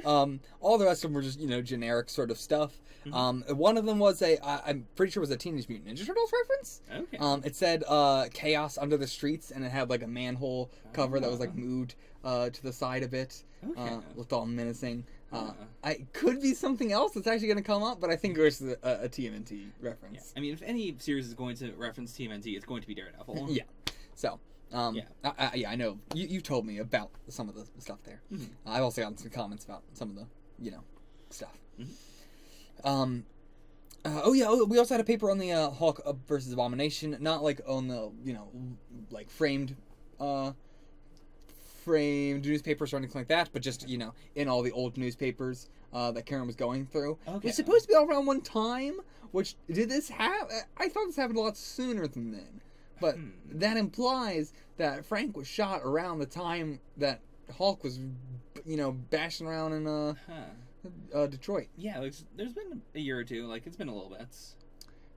All the rest of them were just generic sort of stuff. One of them was I'm pretty sure it was a Teenage Mutant Ninja Turtles reference. Okay. It said Chaos Under the Streets, and it had a manhole cover that was moved to the side a bit. Okay. Looked all menacing. I could be something else that's actually going to come up, but I think it was a TMNT reference. Yeah. I mean, if any series is going to reference TMNT, it's going to be Daredevil. Yeah. So. I know you told me about some of the stuff there. I've also gotten some comments about some of the stuff. We also had a paper on the Hulk versus Abomination, not on the framed newspapers or anything like that, but just in all the old newspapers that Karen was going through. Okay. It's supposed to be all around one time. Which did this happen? I thought this happened a lot sooner than then. but that implies that Frank was shot around the time that Hulk was, bashing around in Detroit. Yeah, there's been a year or two. Like, it's been a little bit.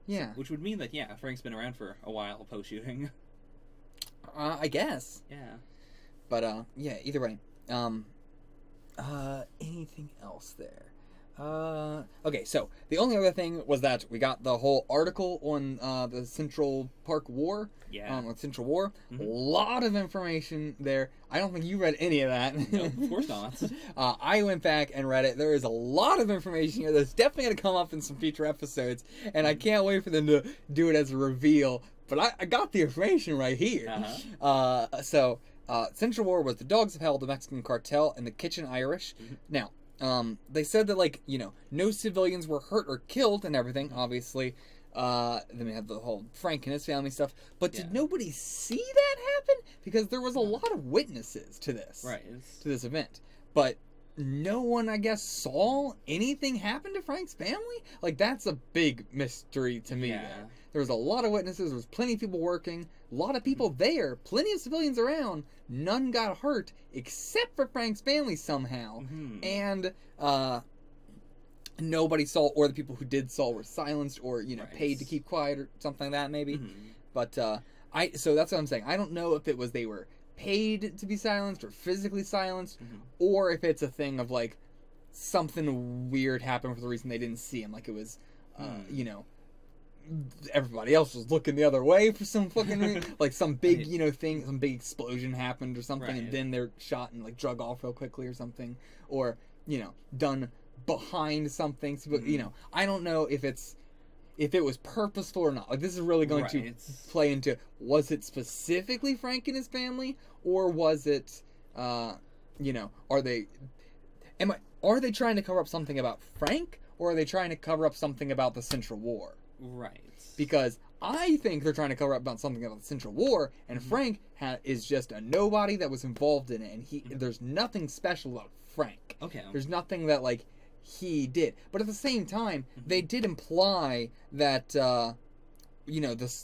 Yeah. Which would mean that, yeah, Frank's been around for a while post-shooting. I guess. Yeah. But, yeah, either way. Anything else there? Okay, so the only other thing was that we got the whole article on the Central Park War. Yeah. On Central War. A lot of information there. I don't think you read any of that. No, of course not. I went back and read it. There is a lot of information here that's definitely going to come up in some future episodes, and I can't wait for them to do it as a reveal. But I got the information right here. So, Central War was the Dogs of Hell, the Mexican cartel, and the Kitchen Irish. Now, they said that, no civilians were hurt or killed and everything, obviously. Then we had the whole Frank and his family stuff. But did nobody see that happen? Because there was a lot of witnesses to this. Right. To this event. But no one, I guess, saw anything happen to Frank's family? That's a big mystery to me there. There was a lot of witnesses. There was plenty of people working. A lot of people there. Plenty of civilians around. None got hurt except for Frank's family somehow. And, nobody saw, or the people who did saw were silenced or, paid to keep quiet or something like that, maybe. But, so that's what I'm saying. I don't know if it was they were paid to be silenced or physically silenced, or if it's a thing of, something weird happened for the reason they didn't see him. It was, everybody else was looking the other way for some fucking reason. Some big, thing, some big explosion happened or something, and then they're shot and, drug off real quickly or something. Or, done behind something. So, I don't know if it was purposeful or not. This is really going to play into, was it specifically Frank and his family, or was it, are they trying to cover up something about Frank, or are they trying to cover up something about the Central War? Right. Because I think they're trying to cover up about something about the Central War, and Frank is just a nobody that was involved in it, and there's nothing special about Frank. Okay. There's nothing that, he did. But at the same time, they did imply that, the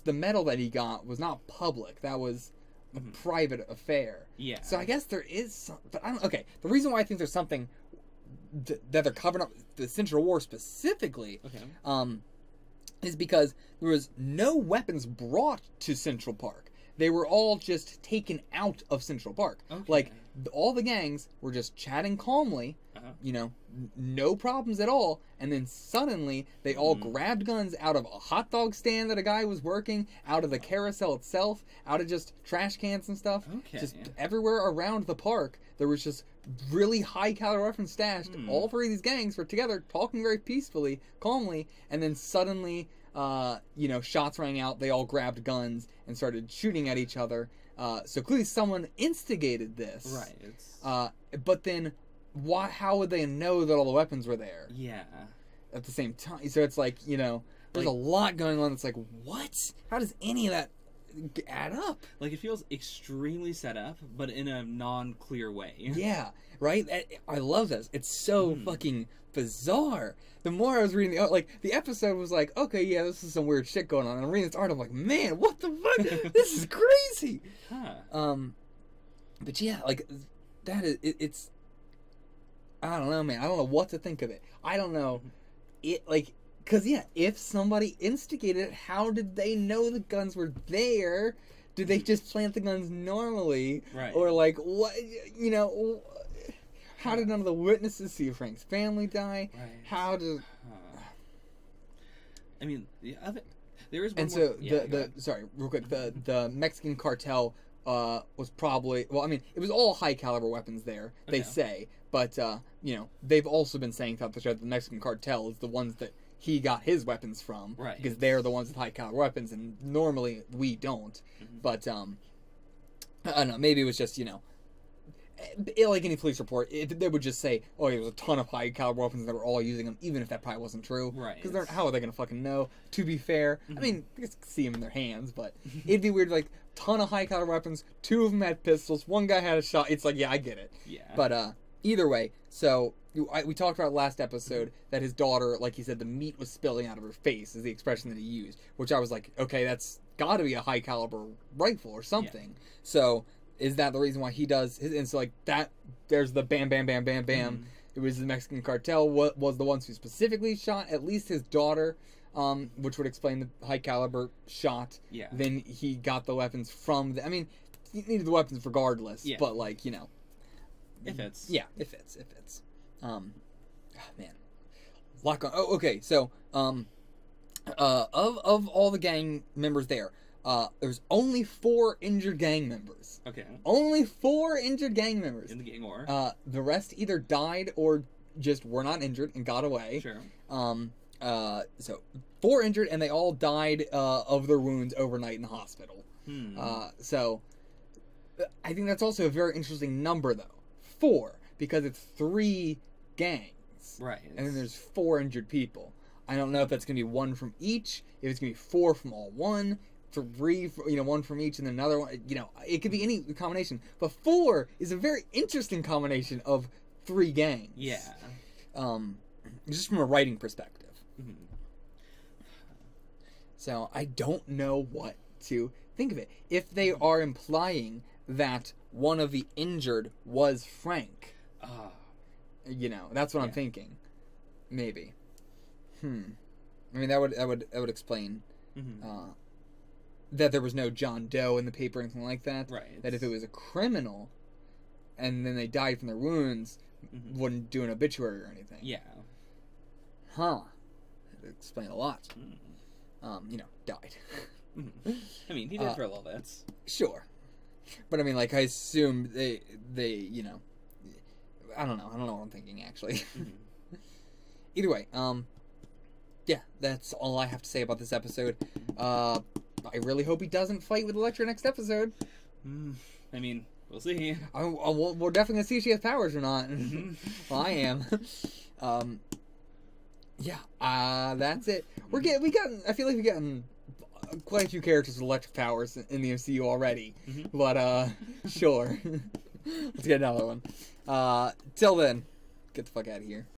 medal that he got was not public. That was a private affair. Yeah. So I guess there is some, but I don't, okay, the reason why I think there's something that they're covering up the Central War specifically, is because there was no weapons brought to Central Park. They were all just taken out of Central Park. Okay. All the gangs were just chatting calmly, no problems at all, and then suddenly they all grabbed guns out of a hot dog stand that a guy was working, out of the carousel itself, out of just trash cans and stuff. Just everywhere around the park, there was just really high caliber weapons stashed. All three of these gangs were together, talking very peacefully, calmly, and then suddenly, shots rang out, they all grabbed guns and started shooting at each other. So clearly someone instigated this. Right. But then, how would they know that all the weapons were there? Yeah. At the same time. So it's there's a lot going on that's what? How does any of that add up? It feels extremely set up, but in a non-clear way. Yeah, right? I love this. It's so fucking bizarre. The more I was reading the episode was okay, yeah, this is some weird shit going on. And I'm reading this art, I'm like, man, what the fuck? This is crazy. But yeah, that is, it's, I don't know, man. I don't know what to think of it. I don't know. Because, yeah, if somebody instigated it, how did they know the guns were there? Did they just plant the guns normally? Right. Or, what, how did none of the witnesses see Frank's family die? Right. How did... I mean, there is one and so, sorry, real quick, the Mexican cartel was probably... Well, I mean, it was all high-caliber weapons there, they say. But, they've also been saying throughout the show that the Mexican cartel is the ones that he got his weapons from. Right. Because they're the ones with high-caliber weapons, and normally we don't. But, I don't know, maybe it was just, like any police report, they would just say, oh, there was a ton of high-caliber weapons and they were all using them, even if that probably wasn't true. Right. Because how are they going to fucking know? To be fair, I mean, you can see them in their hands, but it'd be weird, ton of high-caliber weapons, 2 of them had pistols, 1 guy had a shot. It's yeah, I get it. Yeah. But, either way, so we talked about last episode that his daughter, like he said, the meat was spilling out of her face is the expression that he used, which I was like, okay, that's got to be a high caliber rifle or something. Yeah. So is that the reason why he does his, and so like that there's the bam bam bam bam bam. Mm-hmm. It was the Mexican cartel was the ones who specifically shot at least his daughter, which would explain the high caliber shot. Yeah. Then he got the weapons from the, I mean, he needed the weapons regardless, yeah. But like, you know, it fits. Yeah, it fits. It fits. Oh, man. Lock on. Oh, okay. So, of all the gang members there, there's only 4 injured gang members. Okay. Only 4 injured gang members. In the gang war. The rest either died or just were not injured and got away. Sure. So 4 injured, and they all died of their wounds overnight in the hospital. So I think that's also a very interesting number, though. 4, because it's 3 gangs. Right. And then there's 4 injured people. I don't know if that's going to be 1 from each, if it's going to be 4 from all 1, 3, 1 from each, and then another one. It could be any combination. But 4 is a very interesting combination of 3 gangs. Yeah. Just from a writing perspective. Mm-hmm. So I don't know what to think of it. If they are implying that one of the injured was Frank, that's what I'm thinking. Maybe. I mean, that would explain that there was no John Doe in the paper or anything like that. Right. That if it was a criminal, and then they died from their wounds, wouldn't do an obituary or anything. Yeah. Huh. That would explain a lot. Died. I mean, he did for a little bit. Sure. But I mean, like, I assume they I don't know. I don't know what I'm thinking, actually. Either way, yeah, that's all I have to say about this episode. I really hope he doesn't fight with Elektra next episode. I mean, we'll see. We're definitely gonna see if she has powers or not. Well, I am. That's it. I feel like we've gotten quite a few characters with electric powers in the MCU already. But, sure. Let's get another one. Till then, get the fuck out of here.